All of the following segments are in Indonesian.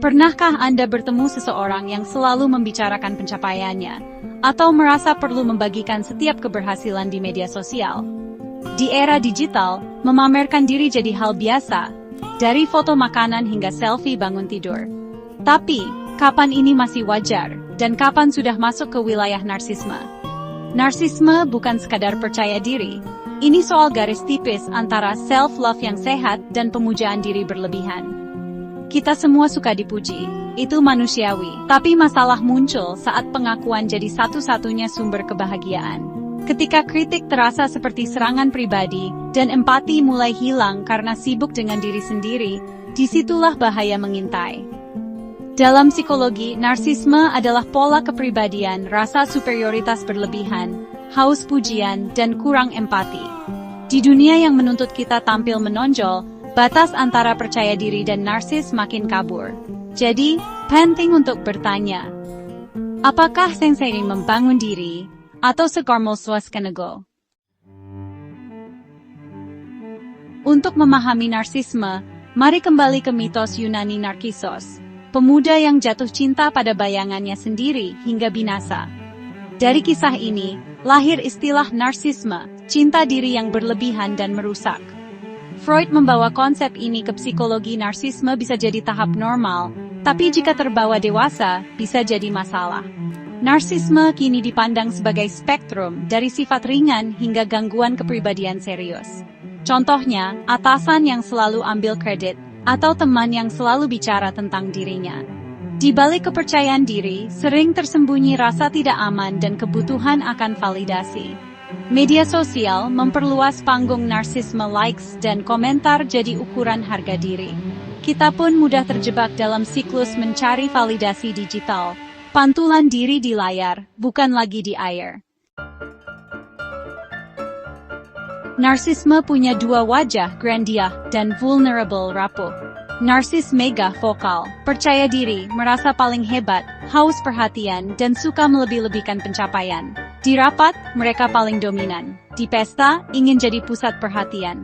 Pernahkah Anda bertemu seseorang yang selalu membicarakan pencapaiannya, atau merasa perlu membagikan setiap keberhasilan di media sosial? Di era digital, memamerkan diri jadi hal biasa, dari foto makanan hingga selfie bangun tidur. Tapi, kapan ini masih wajar, dan kapan sudah masuk ke wilayah narsisme? Narsisme bukan sekadar percaya diri. Ini soal garis tipis antara self-love yang sehat dan pemujaan diri berlebihan. Kita semua suka dipuji, itu manusiawi. Tapi masalah muncul saat pengakuan jadi satu-satunya sumber kebahagiaan. Ketika kritik terasa seperti serangan pribadi, dan empati mulai hilang karena sibuk dengan diri sendiri, disitulah bahaya mengintai. Dalam psikologi, narsisme adalah pola kepribadian, rasa superioritas berlebihan, haus pujian, dan kurang empati. Di dunia yang menuntut kita tampil menonjol, batas antara percaya diri dan narsis makin kabur. Jadi, penting untuk bertanya, apakah sensei membangun diri, atau sekarmal swaskenego? Untuk memahami narsisme, mari kembali ke mitos Yunani Narkisos, pemuda yang jatuh cinta pada bayangannya sendiri hingga binasa. Dari kisah ini, lahir istilah narsisme, cinta diri yang berlebihan dan merusak. Freud membawa konsep ini ke psikologi. Narsisme bisa jadi tahap normal, tapi jika terbawa dewasa, bisa jadi masalah. Narsisme kini dipandang sebagai spektrum dari sifat ringan hingga gangguan kepribadian serius. Contohnya, atasan yang selalu ambil kredit, atau teman yang selalu bicara tentang dirinya. Di balik kepercayaan diri, sering tersembunyi rasa tidak aman dan kebutuhan akan validasi. Media sosial memperluas panggung narsisme. Likes dan komentar jadi ukuran harga diri. Kita pun mudah terjebak dalam siklus mencari validasi digital. Pantulan diri di layar, bukan lagi di air. Narsisme punya dua wajah, grandiah dan vulnerable, rapuh. Narsis mega vokal, percaya diri, merasa paling hebat, haus perhatian, dan suka melebih-lebihkan pencapaian. Di rapat, mereka paling dominan. Di pesta, ingin jadi pusat perhatian.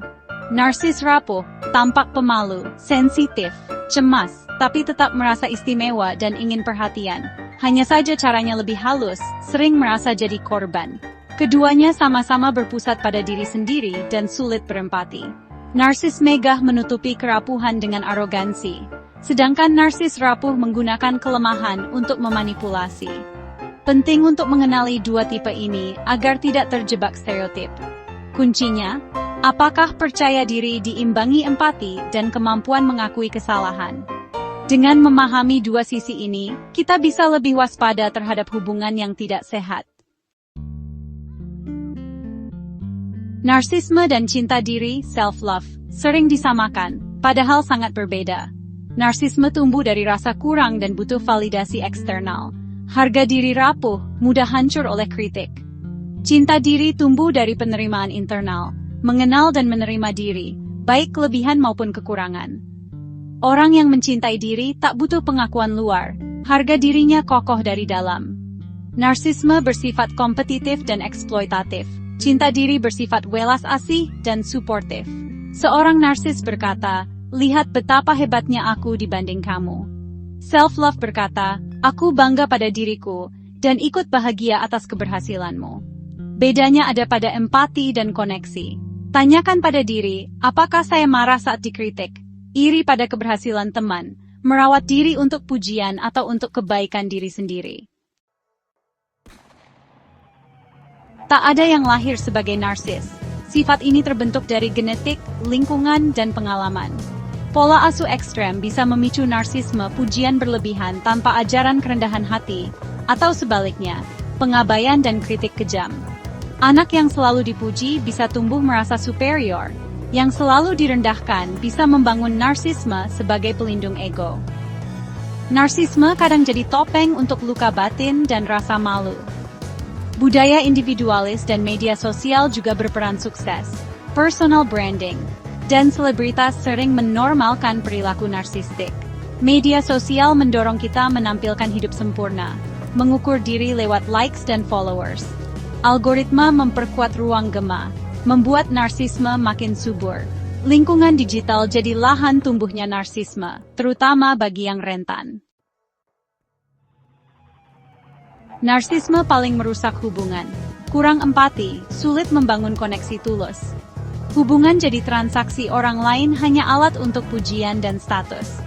Narsis rapuh, tampak pemalu, sensitif, cemas, tapi tetap merasa istimewa dan ingin perhatian. Hanya saja caranya lebih halus, sering merasa jadi korban. Keduanya sama-sama berpusat pada diri sendiri dan sulit berempati. Narsis megah menutupi kerapuhan dengan arogansi, sedangkan narsis rapuh menggunakan kelemahan untuk memanipulasi. Penting untuk mengenali dua tipe ini agar tidak terjebak stereotip. Kuncinya, apakah percaya diri diimbangi empati dan kemampuan mengakui kesalahan? Dengan memahami dua sisi ini, kita bisa lebih waspada terhadap hubungan yang tidak sehat. Narsisme dan cinta diri, self-love, sering disamakan, padahal sangat berbeda. Narsisme tumbuh dari rasa kurang dan butuh validasi eksternal. Harga diri rapuh, mudah hancur oleh kritik. Cinta diri tumbuh dari penerimaan internal, mengenal dan menerima diri, baik kelebihan maupun kekurangan. Orang yang mencintai diri tak butuh pengakuan luar, harga dirinya kokoh dari dalam. Narsisme bersifat kompetitif dan eksploitatif. Cinta diri bersifat welas asih dan suportif. Seorang narsis berkata, lihat betapa hebatnya aku dibanding kamu. Self-love berkata, aku bangga pada diriku, dan ikut bahagia atas keberhasilanmu. Bedanya ada pada empati dan koneksi. Tanyakan pada diri, apakah saya marah saat dikritik, iri pada keberhasilan teman, merawat diri untuk pujian atau untuk kebaikan diri sendiri. Tak ada yang lahir sebagai narsis. Sifat ini terbentuk dari genetik, lingkungan, dan pengalaman. Pola asuh ekstrem bisa memicu narsisme, pujian berlebihan tanpa ajaran kerendahan hati, atau sebaliknya, pengabaian dan kritik kejam. Anak yang selalu dipuji bisa tumbuh merasa superior, yang selalu direndahkan bisa membangun narsisme sebagai pelindung ego. Narsisme kadang jadi topeng untuk luka batin dan rasa malu. Budaya individualis dan media sosial juga berperan sukses. Personal branding dan selebritas sering menormalkan perilaku narsistik. Media sosial mendorong kita menampilkan hidup sempurna, mengukur diri lewat likes dan followers. Algoritma memperkuat ruang gema, membuat narsisme makin subur. Lingkungan digital jadi lahan tumbuhnya narsisme, terutama bagi yang rentan. Narsisme paling merusak hubungan. Kurang empati, sulit membangun koneksi tulus. Hubungan jadi transaksi orang lain hanya alat untuk pujian dan status.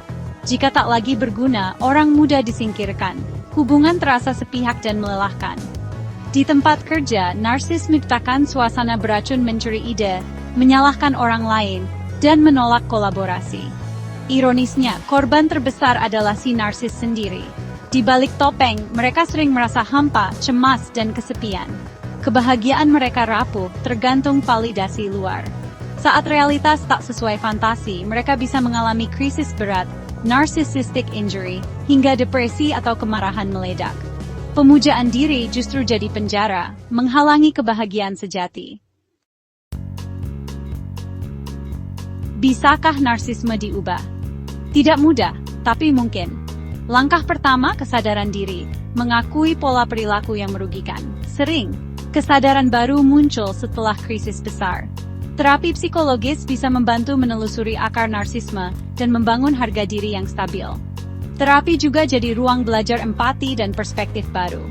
Jika tak lagi berguna, orang mudah disingkirkan. Hubungan terasa sepihak dan melelahkan. Di tempat kerja, narsis menciptakan suasana beracun, mencuri ide, menyalahkan orang lain, dan menolak kolaborasi. Ironisnya, korban terbesar adalah si narsis sendiri. Di balik topeng, mereka sering merasa hampa, cemas, dan kesepian. Kebahagiaan mereka rapuh, tergantung validasi luar. Saat realitas tak sesuai fantasi, mereka bisa mengalami krisis berat, narcissistic injury, hingga depresi atau kemarahan meledak. Pemujaan diri justru jadi penjara, menghalangi kebahagiaan sejati. Bisakah narsisme diubah? Tidak mudah, tapi mungkin. Langkah pertama, kesadaran diri, mengakui pola perilaku yang merugikan. Sering, kesadaran baru muncul setelah krisis besar. Terapi psikologis bisa membantu menelusuri akar narsisme dan membangun harga diri yang stabil. Terapi juga jadi ruang belajar empati dan perspektif baru.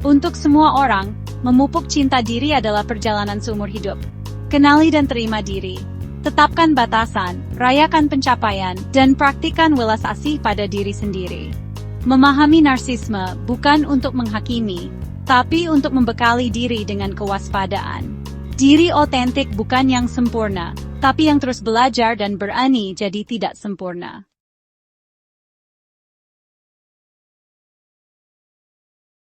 Untuk semua orang, memupuk cinta diri adalah perjalanan seumur hidup. Kenali dan terima diri. Tetapkan batasan, rayakan pencapaian, dan praktikkan welas asih pada diri sendiri. Memahami narsisme bukan untuk menghakimi, tapi untuk membekali diri dengan kewaspadaan. Diri otentik bukan yang sempurna, tapi yang terus belajar dan berani jadi tidak sempurna.